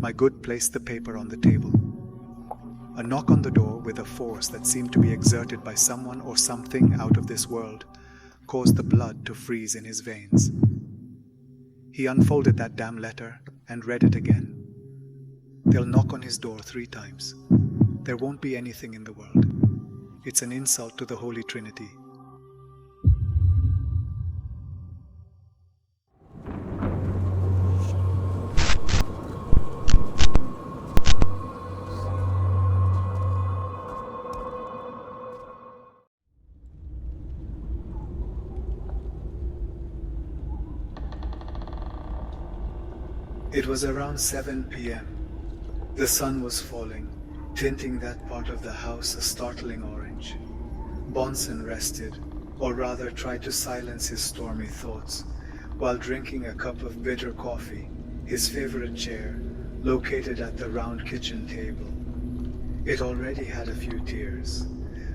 My good placed the paper on the table. A knock on the door with a force that seemed to be exerted by someone or something out of this world caused the blood to freeze in his veins. He unfolded that damn letter and read it again. They'll knock on his door 3 times. There won't be anything in the world. It's an insult to the Holy Trinity. It was around 7 p.m. The sun was falling, tinting that part of the house a startling orange. Bunssen rested, or rather tried to silence his stormy thoughts, while drinking a cup of bitter coffee, his favorite chair, located at the round kitchen table. It already had a few tears,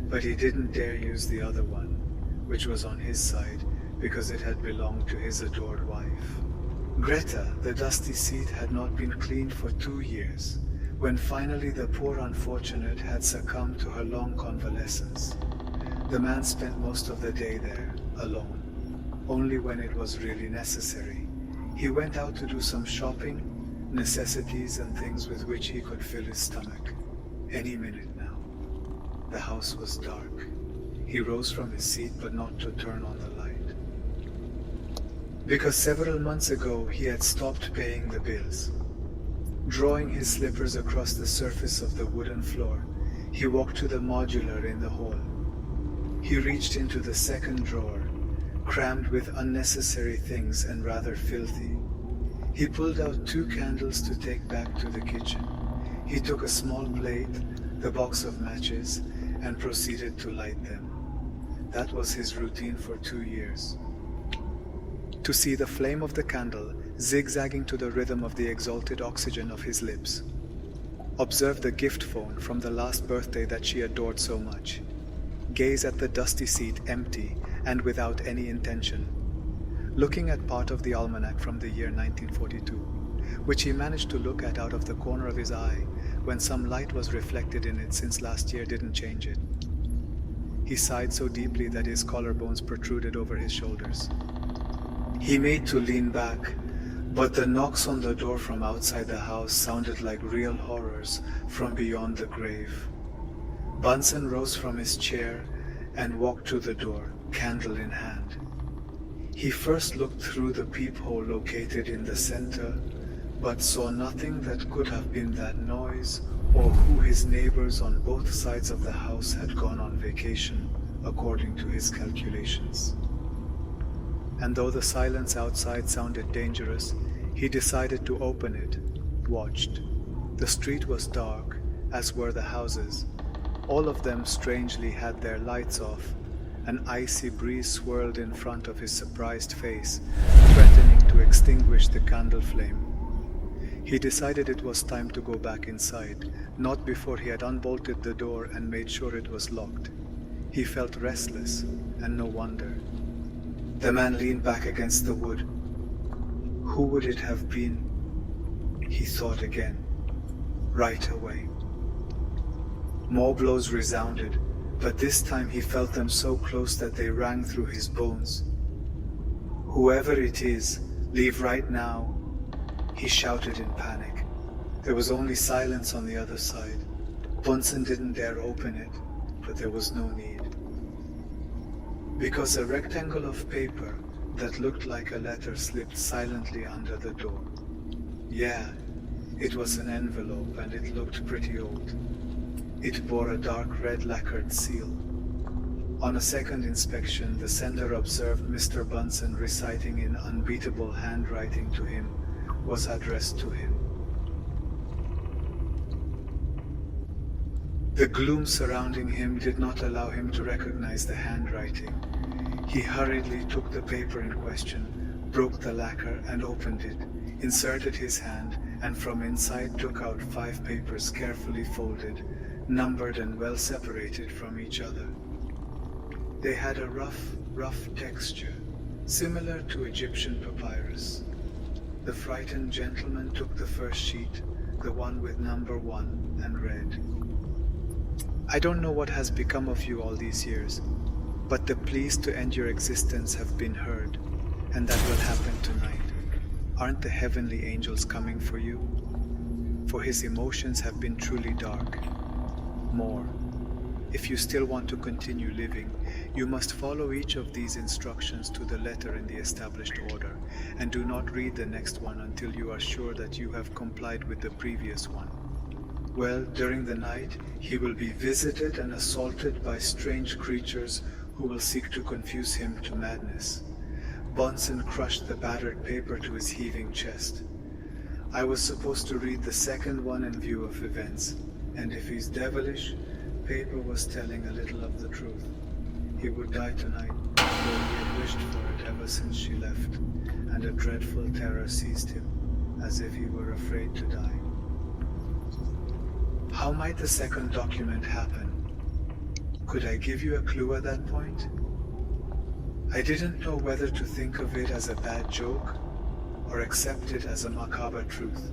but he didn't dare use the other one, which was on his side because it had belonged to his adored wife. Greta, the dusty seat, had not been cleaned for 2 years, when finally the poor unfortunate had succumbed to her long convalescence. The man spent most of the day there, alone, only when it was really necessary. He went out to do some shopping, necessities and things with which he could fill his stomach. Any minute now. The house was dark. He rose from his seat, but not to turn on the light. Because several months ago he had stopped paying the bills. Drawing his slippers across the surface of the wooden floor, he walked to the modular in the hall. He reached into the second drawer, crammed with unnecessary things and rather filthy. He pulled out 2 candles to take back to the kitchen. He took a small plate, the box of matches, and proceeded to light them. That was his routine for 2 years. To see the flame of the candle zigzagging to the rhythm of the exalted oxygen of his lips. Observe the gift phone from the last birthday that she adored so much. Gaze at the dusty seat empty and without any intention. Looking at part of the almanac from the year 1942, which he managed to look at out of the corner of his eye when some light was reflected in it since last year didn't change it. He sighed so deeply that his collarbones protruded over his shoulders. He made to lean back, but the knocks on the door from outside the house sounded like real horrors from beyond the grave. Bunsen rose from his chair and walked to the door, candle in hand. He first looked through the peephole located in the center, but saw nothing that could have been that noise or who his neighbors on both sides of the house had gone on vacation, according to his calculations. And though the silence outside sounded dangerous, he decided to open it, watched. The street was dark, as were the houses. All of them strangely had their lights off. An icy breeze swirled in front of his surprised face, threatening to extinguish the candle flame. He decided it was time to go back inside, not before he had unbolted the door and made sure it was locked. He felt restless, and no wonder. The man leaned back against the wood. Who would it have been? He thought again, right away. More blows resounded, but this time he felt them so close that they rang through his bones. Whoever it is, leave right now, he shouted in panic. There was only silence on the other side. Bunsen didn't dare open it, but there was no need. Because a rectangle of paper that looked like a letter slipped silently under the door. Yeah, it was an envelope and it looked pretty old. It bore a dark red lacquered seal. On a second inspection, the sender observed Mr. Bunsen reciting in unbeatable handwriting to him was addressed to him. The gloom surrounding him did not allow him to recognize the handwriting. He hurriedly took the paper in question, broke the lacquer and opened it, inserted his hand, and from inside took out 5 papers carefully folded, numbered and well separated from each other. They had a rough texture, similar to Egyptian papyrus. The frightened gentleman took the first sheet, the one with number 1, and read, "I don't know what has become of you all these years, but the pleas to end your existence have been heard, and that will happen tonight. Aren't the heavenly angels coming for you? For his emotions have been truly dark. More. If you still want to continue living, you must follow each of these instructions to the letter in the established order, and do not read the next one until you are sure that you have complied with the previous one. Well, during the night, he will be visited and assaulted by strange creatures who will seek to confuse him to madness." Bunsen crushed the battered paper to his heaving chest. "I was supposed to read the second one in view of events, and if he's devilish, paper was telling a little of the truth. He would die tonight, though he had wished for it ever since she left, and a dreadful terror seized him, as if he were afraid to die." How might the second document happen? Could I give you a clue at that point? I didn't know whether to think of it as a bad joke or accept it as a macabre truth.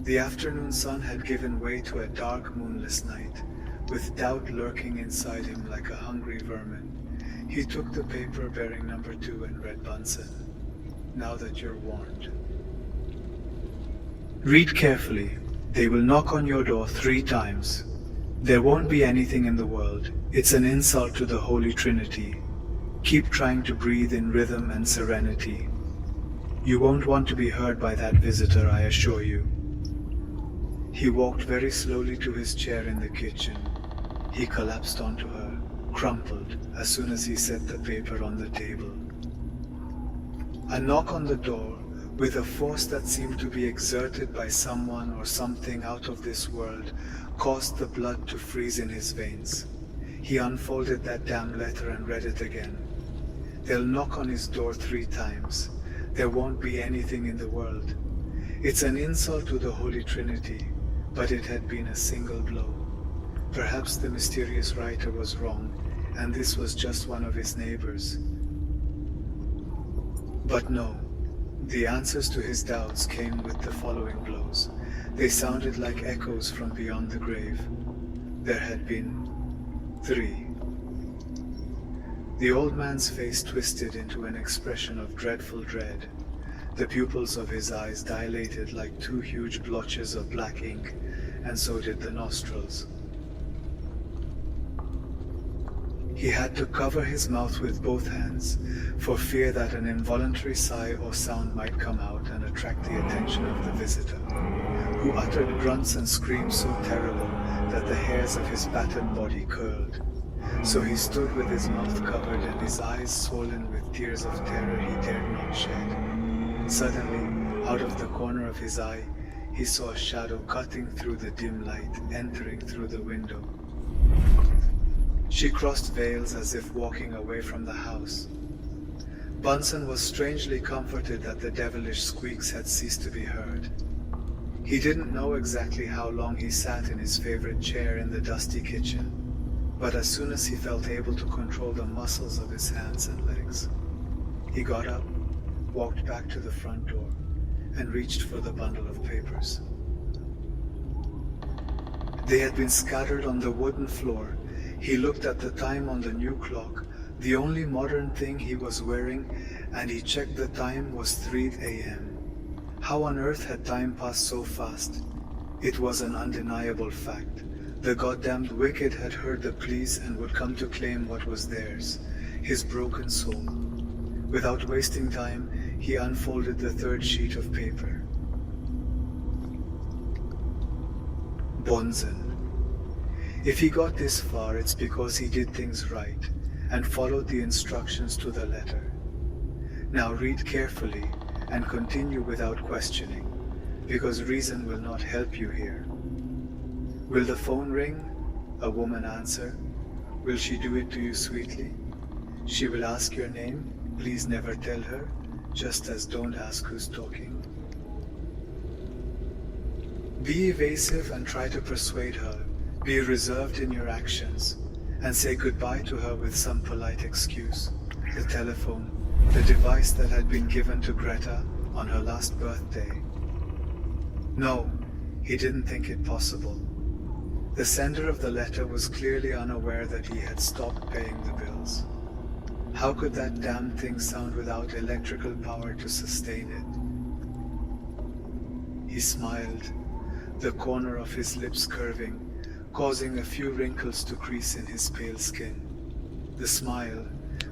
The afternoon sun had given way to a dark, moonless night, with doubt lurking inside him like a hungry vermin. He took the paper bearing number 2 and read Bunsen. "Now that you're warned. Read carefully. They will knock on your door 3 times. There won't be anything in the world. It's an insult to the Holy Trinity. Keep trying to breathe in rhythm and serenity. You won't want to be heard by that visitor, I assure you." He walked very slowly to his chair in the kitchen. He collapsed onto her, crumpled, as soon as he set the paper on the table. A knock on the door, with a force that seemed to be exerted by someone or something out of this world, caused the blood to freeze in his veins. He unfolded that damn letter and read it again. They'll knock on his door 3 times. There won't be anything in the world. It's an insult to the Holy Trinity, but it had been a single blow. Perhaps the mysterious writer was wrong, and this was just one of his neighbors. But no. The answers to his doubts came with the following blows. They sounded like echoes from beyond the grave. There had been 3. The old man's face twisted into an expression of dreadful dread. The pupils of his eyes dilated like 2 huge blotches of black ink, and so did the nostrils. He had to cover his mouth with both hands, for fear that an involuntary sigh or sound might come out and attract the attention of the visitor, who uttered grunts and screams so terrible that the hairs of his battered body curled. So he stood with his mouth covered and his eyes swollen with tears of terror he dared not shed. Suddenly, out of the corner of his eye, he saw a shadow cutting through the dim light, entering through the window. She crossed veils as if walking away from the house. Bunsen was strangely comforted that the devilish squeaks had ceased to be heard. He didn't know exactly how long he sat in his favorite chair in the dusty kitchen, but as soon as he felt able to control the muscles of his hands and legs, he got up, walked back to the front door, and reached for the bundle of papers. They had been scattered on the wooden floor. He looked at the time on the new clock, the only modern thing he was wearing, and he checked the time was 3 a.m. How on earth had time passed so fast? It was an undeniable fact. The goddamned wicked had heard the pleas and would come to claim what was theirs, his broken soul. Without wasting time, he unfolded the 3rd sheet of paper. Bunsen. If he got this far, it's because he did things right and followed the instructions to the letter. Now read carefully and continue without questioning, because reason will not help you here. Will the phone ring? A woman answer. Will she do it to you sweetly? She will ask your name. Please never tell her, just as don't ask who's talking. Be evasive and try to persuade her. Be reserved in your actions, and say goodbye to her with some polite excuse. The telephone, the device that had been given to Greta on her last birthday. No, he didn't think it possible. The sender of the letter was clearly unaware that he had stopped paying the bills. How could that damn thing sound without electrical power to sustain it? He smiled, the corner of his lips curving, causing a few wrinkles to crease in his pale skin. The smile,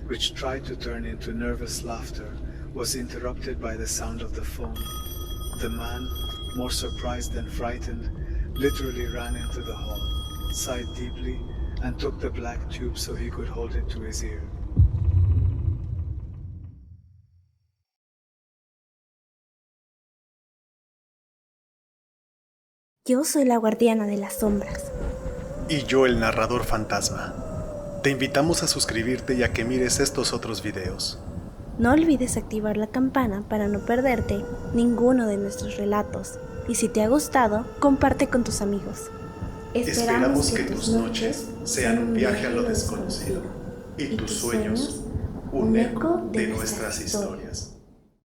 which tried to turn into nervous laughter, was interrupted by the sound of the phone. The man, more surprised than frightened, literally ran into the hall, sighed deeply, and took the black tube so he could hold it to his ear. Yo soy la guardiana de las sombras. Y yo el narrador fantasma. Te invitamos a suscribirte y a que mires estos otros videos. No olvides activar la campana para no perderte ninguno de nuestros relatos. Y si te ha gustado, comparte con tus amigos. Esperamos que tus noches sean un viaje a lo desconocido y tus sueños un eco de nuestras historias.